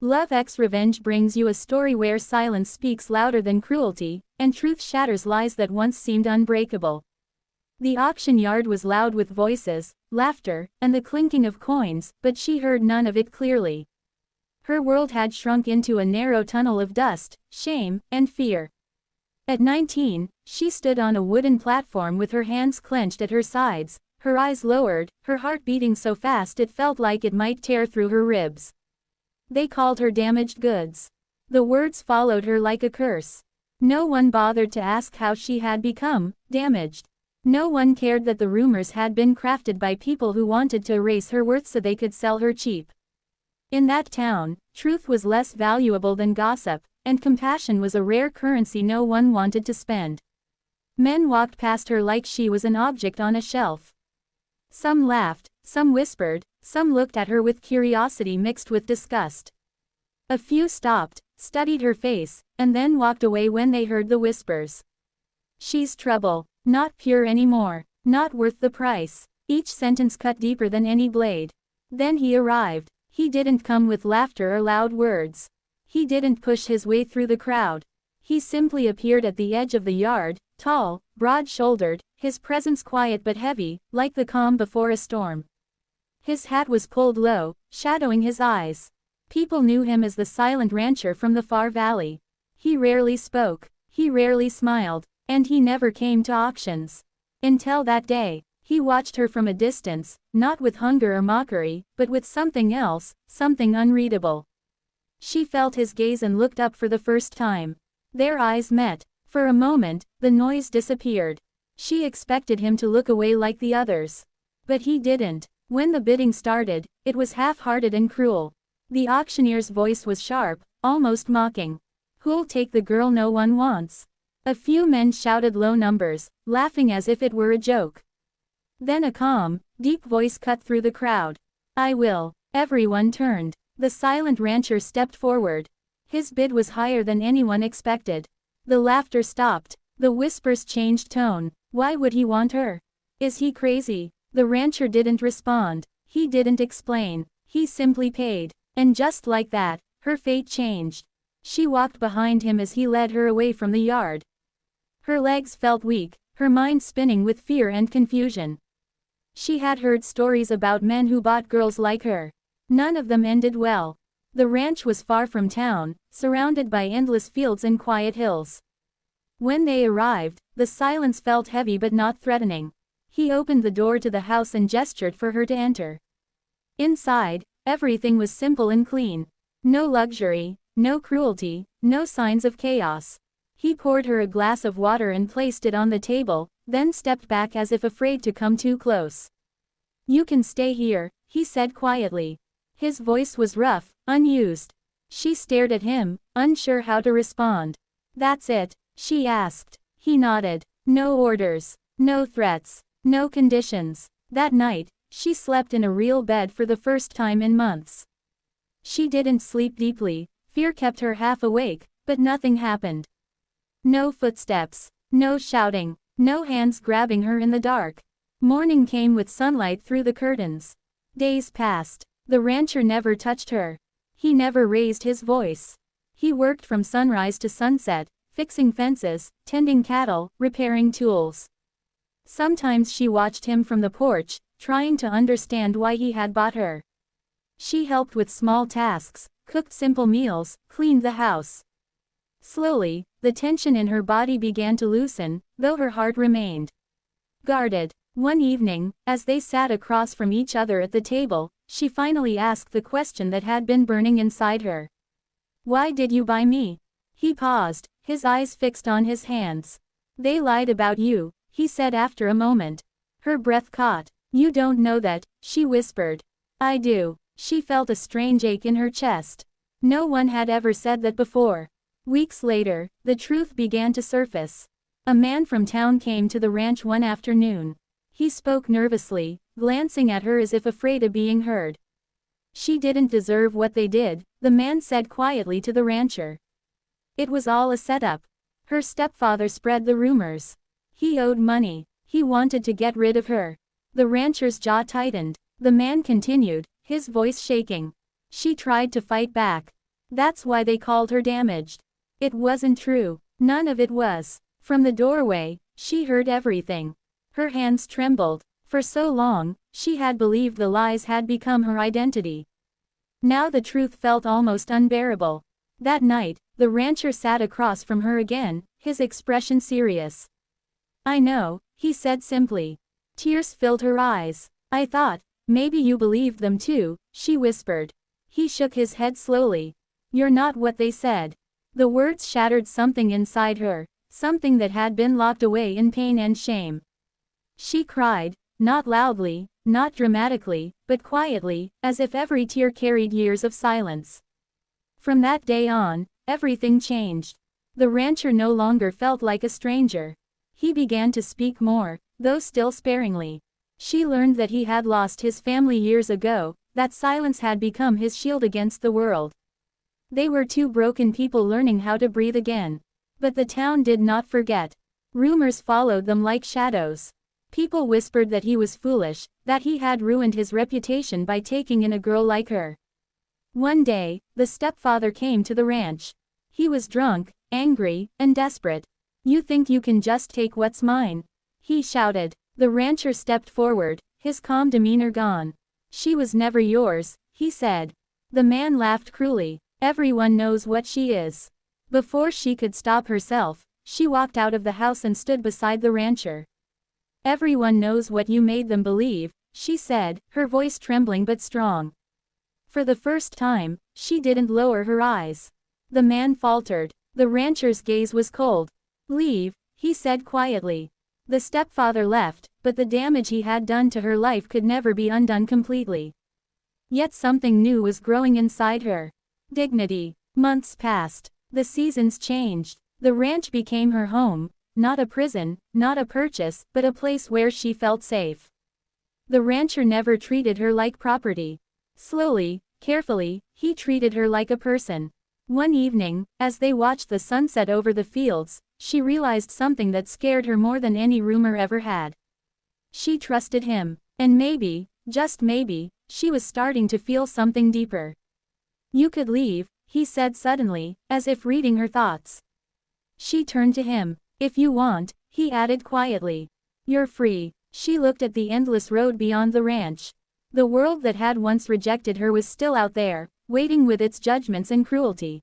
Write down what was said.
Love x Revenge brings you a story where silence speaks louder than cruelty, and truth shatters lies that once seemed unbreakable. The auction yard was loud with voices, laughter, and the clinking of coins, but she heard none of it clearly. Her world had shrunk into a narrow tunnel of dust, shame, and fear. At 19, she stood on a wooden platform with her hands clenched at her sides, her eyes lowered, her heart beating so fast it felt like it might tear through her ribs. They called her damaged goods. The words followed her like a curse. No one bothered to ask how she had become damaged. No one cared that the rumors had been crafted by people who wanted to erase her worth so they could sell her cheap. In that town, truth was less valuable than gossip, and compassion was a rare currency no one wanted to spend. Men walked past her like she was an object on a shelf. Some laughed, some whispered, some looked at her with curiosity mixed with disgust. A few stopped, studied her face, and then walked away when they heard the whispers. She's trouble, not pure anymore, not worth the price. Each sentence cut deeper than any blade. Then he arrived. He didn't come with laughter or loud words. He didn't push his way through the crowd. He simply appeared at the edge of the yard, tall, broad-shouldered, his presence quiet but heavy, like the calm before a storm. His hat was pulled low, shadowing his eyes. People knew him as the silent rancher from the far valley. He rarely spoke, he rarely smiled, and he never came to auctions. Until that day, he watched her from a distance, not with hunger or mockery, but with something else, something unreadable. She felt his gaze and looked up for the first time. Their eyes met. For a moment, the noise disappeared. She expected him to look away like the others. But he didn't. When the bidding started, it was half-hearted and cruel. The auctioneer's voice was sharp, almost mocking. Who'll take the girl no one wants? A few men shouted low numbers, laughing as if it were a joke. Then a calm, deep voice cut through the crowd. I will. Everyone turned. The silent rancher stepped forward. His bid was higher than anyone expected. The laughter stopped. The whispers changed tone. Why would he want her? Is he crazy? The rancher didn't respond. He didn't explain. He simply paid. And just like that, her fate changed. She walked behind him as he led her away from the yard. Her legs felt weak, her mind spinning with fear and confusion. She had heard stories about men who bought girls like her. None of them ended well. The ranch was far from town, surrounded by endless fields and quiet hills. When they arrived, the silence felt heavy but not threatening. He opened the door to the house and gestured for her to enter. Inside, everything was simple and clean. No luxury, no cruelty, no signs of chaos. He poured her a glass of water and placed it on the table, then stepped back as if afraid to come too close. You can stay here, he said quietly. His voice was rough, unused. She stared at him, unsure how to respond. That's it, she asked. He nodded. No orders, no threats, no conditions. That night, she slept in a real bed for the first time in months. She didn't sleep deeply, fear kept her half awake, but nothing happened. No footsteps, no shouting, no hands grabbing her in the dark. Morning came with sunlight through the curtains. Days passed. The rancher never touched her. He never raised his voice. He worked from sunrise to sunset, fixing fences, tending cattle, repairing tools. Sometimes she watched him from the porch, trying to understand why he had bought her. She helped with small tasks, cooked simple meals, cleaned the house. Slowly, the tension in her body began to loosen, though her heart remained guarded. One evening, as they sat across from each other at the table, she finally asked the question that had been burning inside her. Why did you buy me? He paused, his eyes fixed on his hands. They lied about you, he said after a moment. Her breath caught. You don't know that, she whispered. I do. She felt a strange ache in her chest. No one had ever said that before. Weeks later, the truth began to surface. A man from town came to the ranch one afternoon. He spoke nervously, glancing at her as if afraid of being heard. She didn't deserve what they did, the man said quietly to the rancher. It was all a setup. Her stepfather spread the rumors. He owed money. He wanted to get rid of her. The rancher's jaw tightened. The man continued, his voice shaking. She tried to fight back. That's why they called her damaged. It wasn't true. None of it was. From the doorway, she heard everything. Her hands trembled. For so long, she had believed the lies had become her identity. Now the truth felt almost unbearable. That night, the rancher sat across from her again, his expression serious. "I know," he said simply. Tears filled her eyes. "I thought, maybe you believed them too," she whispered. He shook his head slowly. "You're not what they said." The words shattered something inside her, something that had been locked away in pain and shame. She cried, not loudly, not dramatically, but quietly, as if every tear carried years of silence. From that day on, everything changed. The rancher no longer felt like a stranger. He began to speak more, though still sparingly. She learned that he had lost his family years ago, that silence had become his shield against the world. They were two broken people learning how to breathe again. But the town did not forget. Rumors followed them like shadows. People whispered that he was foolish, that he had ruined his reputation by taking in a girl like her. One day, the stepfather came to the ranch. He was drunk, angry, and desperate. "You think you can just take what's mine?" he shouted. The rancher stepped forward, his calm demeanor gone. "She was never yours," he said. The man laughed cruelly. "Everyone knows what she is." Before she could stop herself, she walked out of the house and stood beside the rancher. "Everyone knows what you made them believe," she said, her voice trembling but strong. For the first time, she didn't lower her eyes. The man faltered. The rancher's gaze was cold. "Leave," he said quietly. The stepfather left, but the damage he had done to her life could never be undone completely. Yet something new was growing inside her. Dignity. Months passed. The seasons changed. The ranch became her home, not a prison, not a purchase, but a place where she felt safe. The rancher never treated her like property. Slowly, carefully, he treated her like a person. One evening, as they watched the sunset over the fields, she realized something that scared her more than any rumor ever had. She trusted him, and maybe, just maybe, she was starting to feel something deeper. "You could leave," he said suddenly, as if reading her thoughts. She turned to him. "If you want," he added quietly. "You're free." She looked at the endless road beyond the ranch. The world that had once rejected her was still out there, waiting with its judgments and cruelty.